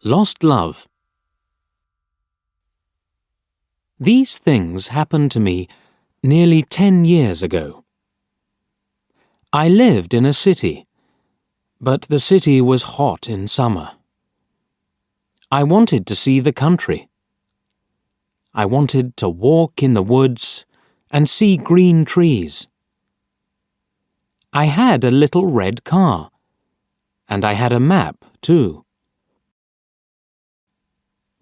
Lost Love. These things happened to me nearly 10 years ago. I lived in a city, but the city was hot in summer. I wanted to see the country. I wanted to walk in the woods and see green trees. I had a little red car, and I had a map too.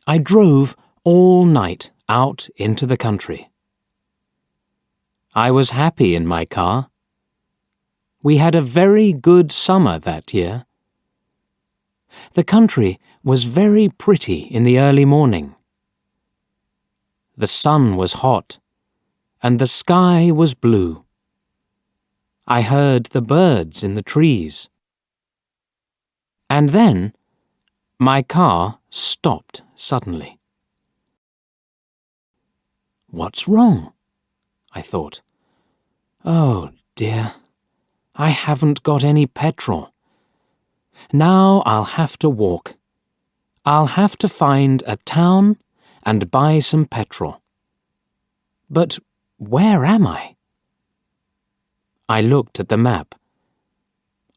I drove all night out into the country. I was happy in my car. We had a very good summer that year. The country was very pretty in the early morning. The sun was hot, and the sky was blue. I heard the birds in the trees. And then my car stopped suddenly. What's wrong? I thought. Oh dear, I haven't got any petrol. Now I'll have to walk. I'll have to find a town and buy some petrol. But where am I? I looked at the map.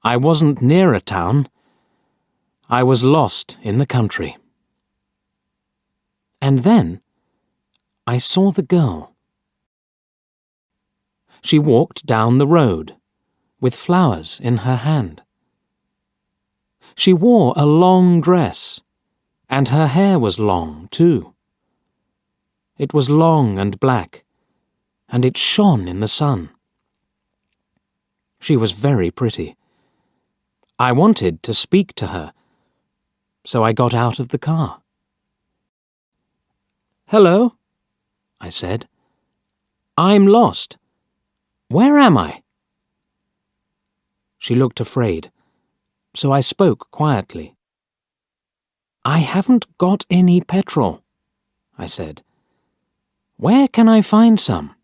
I wasn't near a town. I was lost in the country. And then I saw the girl. She walked down the road with flowers in her hand. She wore a long dress, and her hair was long too. It was long and black, and it shone in the sun. She was very pretty. I wanted to speak to her, so I got out of the car. "Hello," I said. "I'm lost. Where am I?" She looked afraid, so I spoke quietly. "I haven't got any petrol," I said. "Where can I find some?"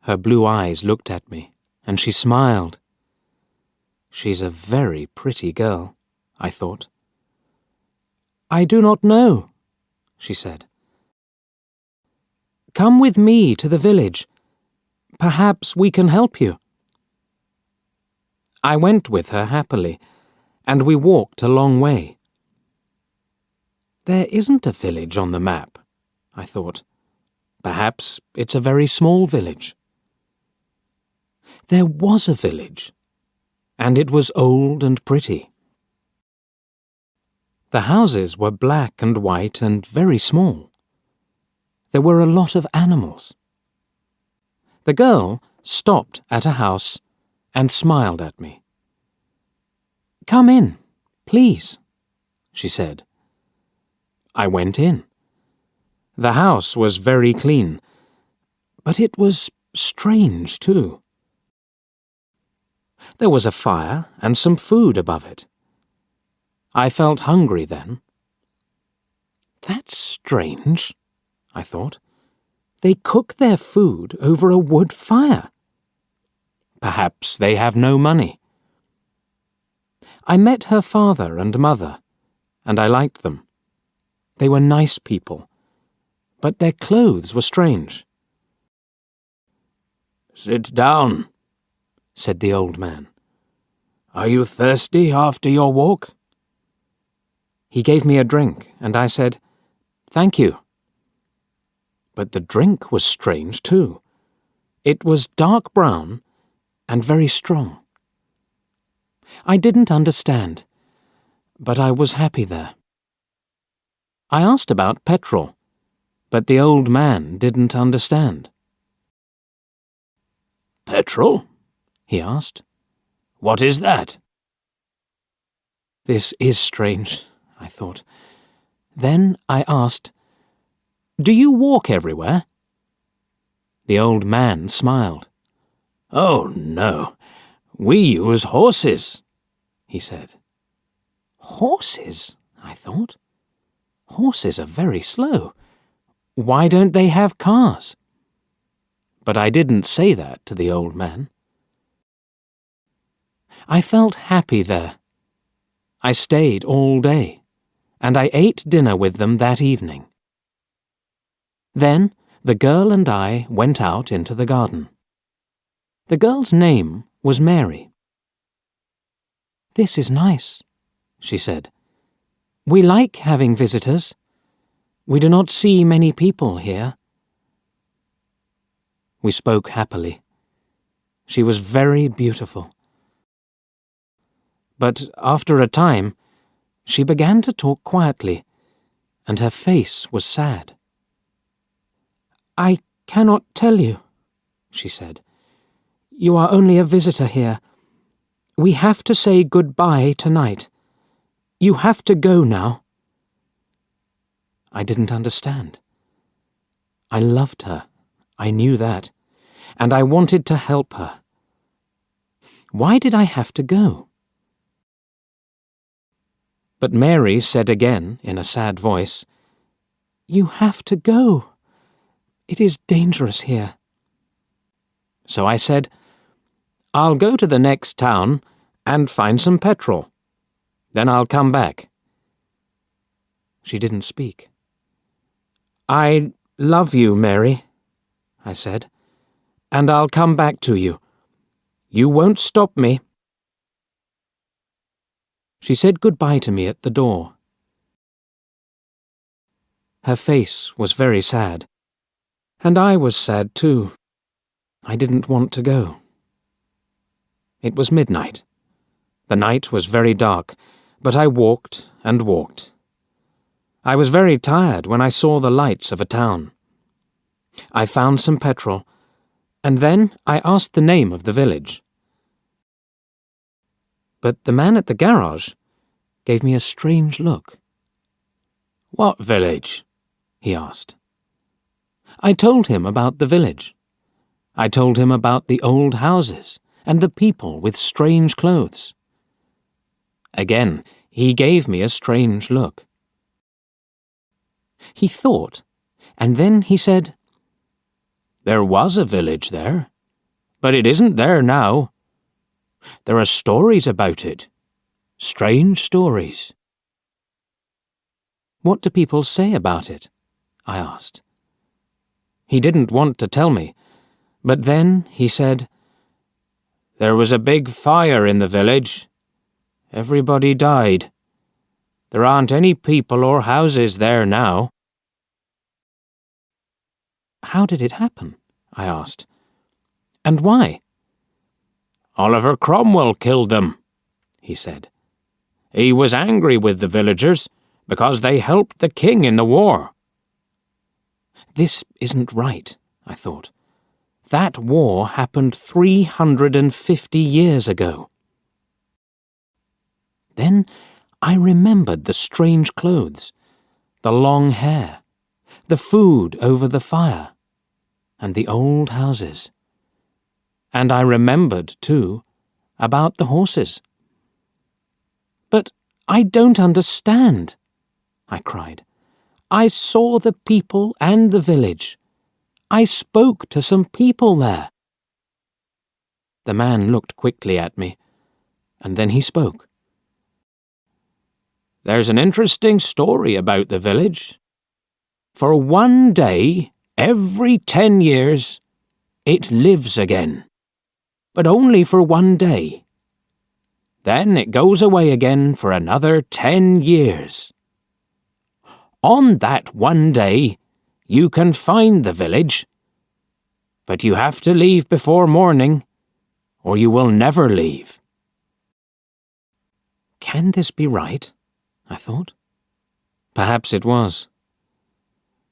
Her blue eyes looked at me, and she smiled. She's a very pretty girl, I thought. "I do not know," she said. "Come with me to the village. Perhaps we can help you." I went with her happily, and we walked a long way. There isn't a village on the map, I thought. Perhaps it's a very small village. There was a village, and it was old and pretty. The houses were black and white and very small. There were a lot of animals. The girl stopped at a house and smiled at me. "Come in, please," she said. I went in. The house was very clean, but it was strange too. There was a fire and some food above it. I felt hungry then. That's strange, I thought. They cook their food over a wood fire. Perhaps they have no money. I met her father and mother, and I liked them. They were nice people, but their clothes were strange. "Sit down," said the old man. "Are you thirsty after your walk?" He gave me a drink, and I said, "Thank you." But the drink was strange too. It was dark brown and very strong. I didn't understand, but I was happy there. I asked about petrol, but the old man didn't understand. "Petrol?" he asked. "What is that?" This is strange, I thought. Then I asked, "Do you walk everywhere?" The old man smiled. "Oh, no. We use horses," he said. Horses, I thought. Horses are very slow. Why don't they have cars? But I didn't say that to the old man. I felt happy there. I stayed all day, and I ate dinner with them that evening. Then the girl and I went out into the garden. The girl's name was Mary. "This is nice," she said. "We like having visitors. We do not see many people here." We spoke happily. She was very beautiful. But after a time, she began to talk quietly, and her face was sad. "I cannot tell you," she said. "You are only a visitor here. We have to say goodbye tonight. You have to go now." I didn't understand. I loved her, I knew that, and I wanted to help her. Why did I have to go? But Mary said again in a sad voice, "You have to go. It is dangerous here." So I said, "I'll go to the next town and find some petrol. Then I'll come back." She didn't speak. "I love you, Mary," I said, "and I'll come back to you. You won't stop me." She said goodbye to me at the door. Her face was very sad, and I was sad too. I didn't want to go. It was midnight. The night was very dark, but I walked and walked. I was very tired when I saw the lights of a town. I found some petrol, and then I asked the name of the village. But the man at the garage gave me a strange look. "What village?" he asked. I told him about the village. I told him about the old houses and the people with strange clothes. Again, he gave me a strange look. He thought, and then he said, "There was a village there, but it isn't there now. There are stories about it. Strange stories." "What do people say about it?" I asked. He didn't want to tell me, but then he said, "There was a big fire in the village. Everybody died. There aren't any people or houses there now." "How did it happen?" I asked. "And why?" "Oliver Cromwell killed them," he said. "He was angry with the villagers because they helped the king in the war." This isn't right, I thought. That war happened 350 years ago. Then I remembered the strange clothes, the long hair, the food over the fire, and the old houses. And I remembered, too, about the horses. "But I don't understand," I cried. "I saw the people and the village. I spoke to some people there." The man looked quickly at me, and then he spoke. "There's an interesting story about the village. For one day, every 10 years, it lives again. But only for one day. Then it goes away again for another 10 years. On that one day, you can find the village, but you have to leave before morning, or you will never leave." Can this be right? I thought. Perhaps it was.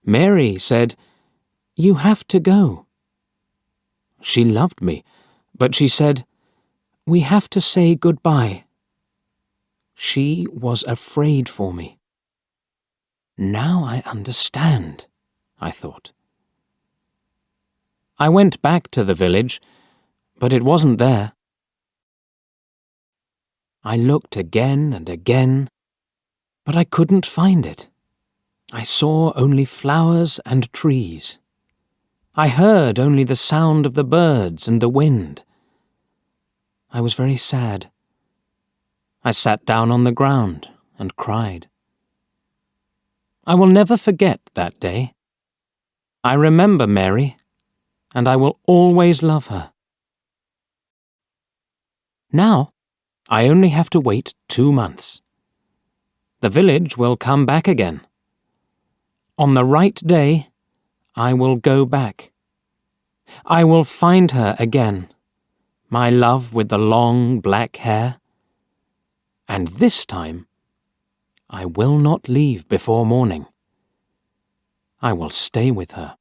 Mary said, "You have to go." She loved me, but she said, "We have to say goodbye." She was afraid for me. Now I understand, I thought. I went back to the village, but it wasn't there. I looked again and again, but I couldn't find it. I saw only flowers and trees. I heard only the sound of the birds and the wind. I was very sad. I sat down on the ground and cried. I will never forget that day. I remember Mary, and I will always love her. Now, I only have to wait 2 months. The village will come back again. On the right day, I will go back. I will find her again, my love with the long black hair. And this time, I will not leave before morning. I will stay with her.